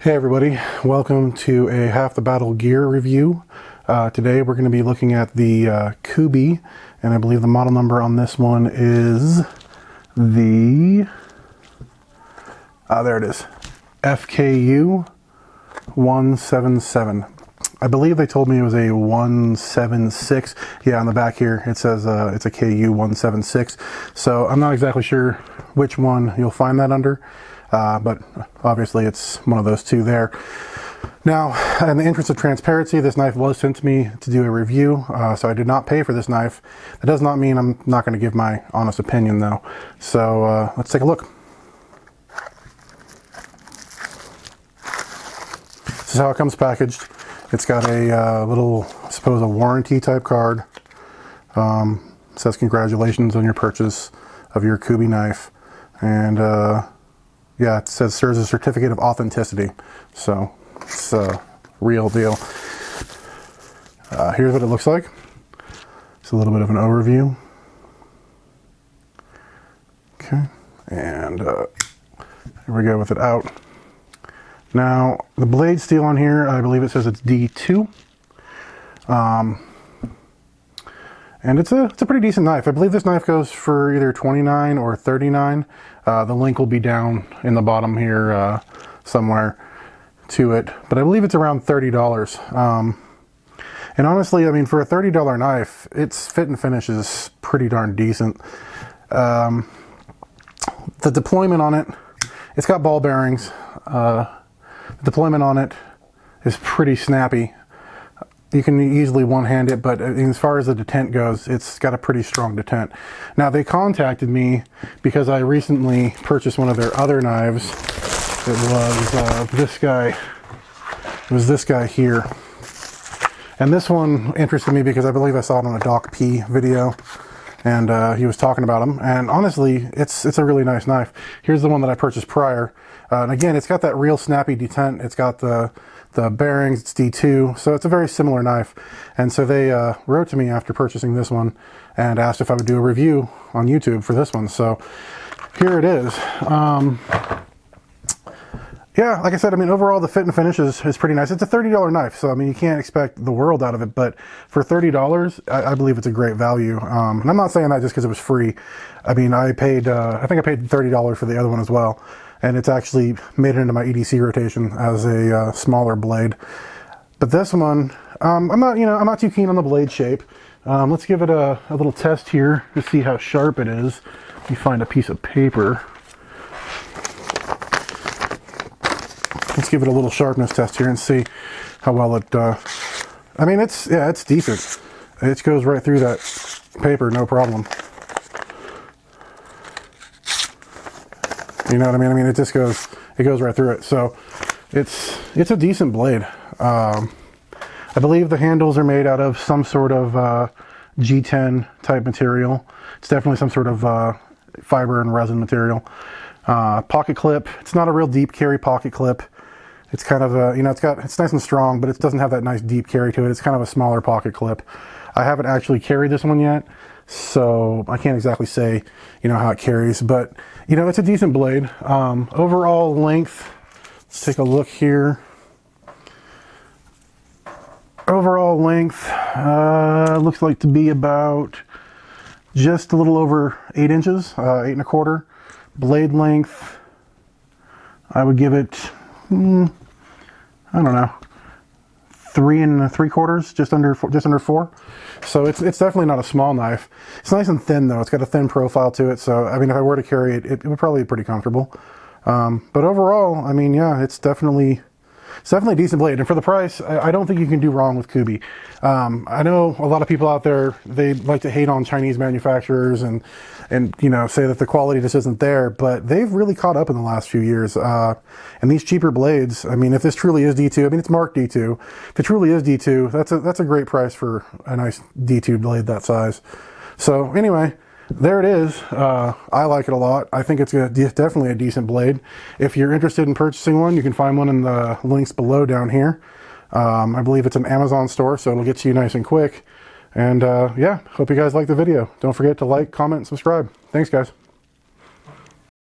Hey everybody, welcome to a Half the Battle gear review. Today we're going to be looking at the Kubey, and I believe the model number on this one is the, there it is, FKU 177. I believe they told me it was a 176. Yeah, on the back here it says it's a KU 176. So I'm not exactly sure which one you'll find that under. But obviously it's one of those two there. Now, in the interest of transparency, this knife was sent to me to do a review, so I did not pay for this knife. That does not mean I'm not going to give my honest opinion though. So let's take a look. This is how it comes packaged. It's got a little, I suppose, a warranty type card. It says congratulations on your purchase of your Kubey knife. And yeah, it says serves a certificate of authenticity, so it's a real deal. Here's what it looks like. It's a little bit of an overview. Okay, and here we go with it out. Now, the blade steel on here, I believe it says it's D2. And it's a pretty decent knife. I believe this knife goes for either $29 or $39. The link will be down in the bottom here somewhere to it. But I believe it's around $30. And honestly, I mean, for a $30 knife, its fit and finish is pretty darn decent. The deployment on it, it's got ball bearings. The deployment on it is pretty snappy. You can easily one-hand it, but as far as the detent goes, it's got a pretty strong detent. Now, they contacted me because I recently purchased one of their other knives. It was this guy. It was this guy here. And this one interested me because I believe I saw it on a Doc P video, and he was talking about them. And honestly, it's a really nice knife. Here's the one that I purchased prior. And again, it's got that real snappy detent. It's got the bearings, it's D2, so it's a very similar knife. And so they wrote to me after purchasing this one and asked if I would do a review on YouTube for this one. So here it is. Yeah, like I said, I mean, overall the fit and finish is pretty nice. It's a $30 knife, so I mean, you can't expect the world out of it, but for $30, I believe it's a great value. And I'm not saying that just because it was free. I mean, I think I paid $30 for the other one as well. And it's actually made it into my EDC rotation as a smaller blade. But this one, I'm not too keen on the blade shape. Let's give it a little test here to see how sharp it is. Let me find a piece of paper. Let's give it a little sharpness test here and see how well it. I mean, it's decent. It goes right through that paper, no problem. You know what I mean? I mean, it goes right through it. So it's a decent blade. I believe the handles are made out of some sort of G10 type material. It's definitely some sort of fiber and resin material. Pocket clip. It's not a real deep carry pocket clip. It's kind of a, it's nice and strong, but it doesn't have that nice deep carry to it. It's kind of a smaller pocket clip. I haven't actually carried this one yet, so I can't exactly say, how it carries, but it's a decent blade. Overall length, let's take a look here. Overall length looks like to be about just a little over 8 inches, 8 1/4. Blade length, I would give it, I don't know, 3 3/4, just under 4. So it's definitely not a small knife. It's nice and thin though. It's got a thin profile to it. So I mean, if I were to carry it, it would probably be pretty comfortable. But overall, I mean, yeah, it's definitely a decent blade. And for the price, I don't think you can do wrong with Kubey. I know a lot of people out there, they like to hate on Chinese manufacturers and say that the quality just isn't there, but they've really caught up in the last few years. And these cheaper blades, I mean, if this truly is D2, I mean, it's marked D2. If it truly is D2, that's a great price for a nice D2 blade that size. So anyway, there it is. I like it a lot. I think it's definitely a decent blade. If you're interested in purchasing one, you can find one in the links below down here. I believe it's an Amazon store, so it'll get to you nice and quick. And yeah, hope you guys like the video. Don't forget to like, comment, and subscribe. Thanks, guys.